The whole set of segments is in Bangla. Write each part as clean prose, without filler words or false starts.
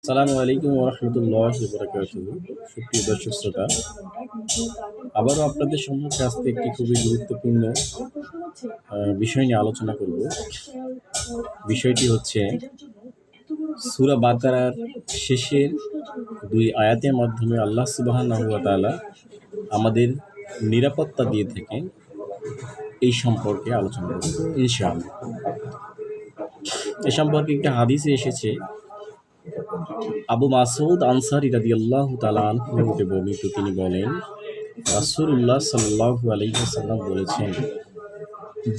আসসালামু আলাইকুম ওয়া রাহমাতুল্লাহি ওয়া বারাকাতুহু। সুপ্রিয় দর্শক শ্রোতা, আবারও আপনাদের সম্মুখে আজকে একটি খুবই গুরুত্বপূর্ণ বিষয় নিয়ে আলোচনা করব। বিষয়টি হচ্ছে সূরা বাকারার শেষের ২ আয়াতের মাধ্যমে আল্লাহ সুবহানাহু ওয়া তাআলা আমাদের নিরাপত্তা দিয়ে থাকেন, এই সম্পর্কে আলোচনা করব ইনশাআল্লাহ। এ সম্পর্কে একটি হাদিসে এসেছে, আবু মাসউদ আনসারী রাদিয়াল্লাহু তাআলা আনহু হতে বর্ণিত, তিনি বলেন, রাসূলুল্লাহ সাল্লাল্লাহু আলাইহি ওয়াসাল্লাম বলেছেন,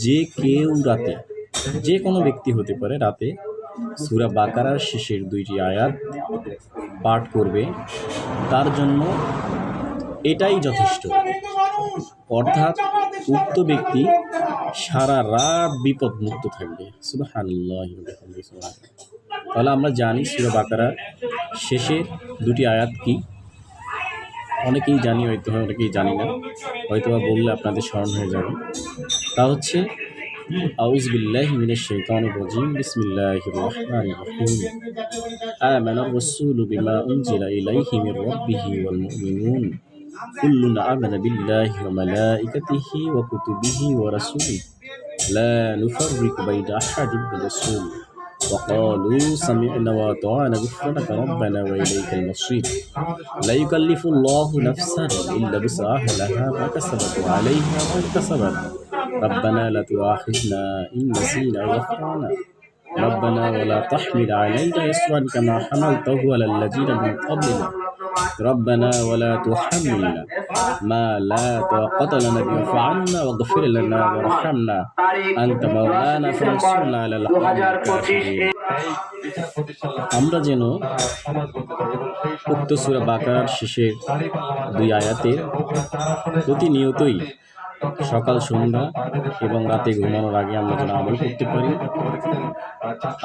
যে কেউ রাতে, যে কোনো ব্যক্তি হতে পারে, রাতে সূরা বাকারার শেষের ২টি আয়াত পাঠ করবে, তার জন্য এটাই যথেষ্ট। অর্থাৎ উক্ত ব্যক্তি সারা রাত বিপদমুক্ত থাকবে। সুবহানাল্লাহি ওয়া বিহামদিহি সুবহানাল্লাহ। তাহলে আমরা জানি সূরা বাকারার শেষের ২টি আয়াত কি? অনেকেই জানি, হয়তো অনেকেই জানি না, হয়তোবা বললে আপনাদের স্মরণ হয়ে যাবে। তা হচ্ছে, আউযু বিল্লাহি মিনাশ শাইতানির রাজীম, বিসমিল্লাহির রহমানির রহিম। আমানার রাসূলু বিমা উনজিলা ইলাইহি মির রাব্বিহি ওয়াল মুমিনুন কুল্লুন আমানা বিল্লাহি ওয়া মালাইকাতিহি ওয়া কুতুবিহি ওয়া রাসূলিহি লা নুফাররিকু বাইনা আহাদিন মির রাসূলিহি ওয়া ক্বালু সামি'না ওয়া আতা'না গুফরানাকা রাব্বানা ওয়া ইলাইকাল মাসীর। লা ইউকাল্লিফুল্লাহু নাফসান ইল্লা বুসআহা লাহা মা কাসাবাত ওয়া আলাইহা মা ইকতাসাবাত। ربنا لا تؤاخذنا إن نسينا أو أخطأنا ربنا ولا تحمل علينا إصرا كما حملته على الذين من قبلنا ربنا ولا تحملنا ما لا طاقة لنا به واعف عنا واغفر لنا وارحمنا أنت مولانا فانصرنا على القوم الكافرين। আমরা যেন উক্ত সূরা বাকারার শেষের ২ আয়াতের প্রতিনিয়তই সকাল, সন্ধ্যা এবং রাতে ঘুমানোর আগে আমরা যেন আমল করতে পারি।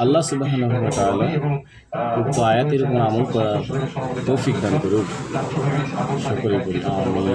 আল্লাহ সুবহানাহু ওয়া তাআলা উক্ত আয়াতের উপর আমল করার তৌফিক দান করুক। সকলেই বলি আমিন।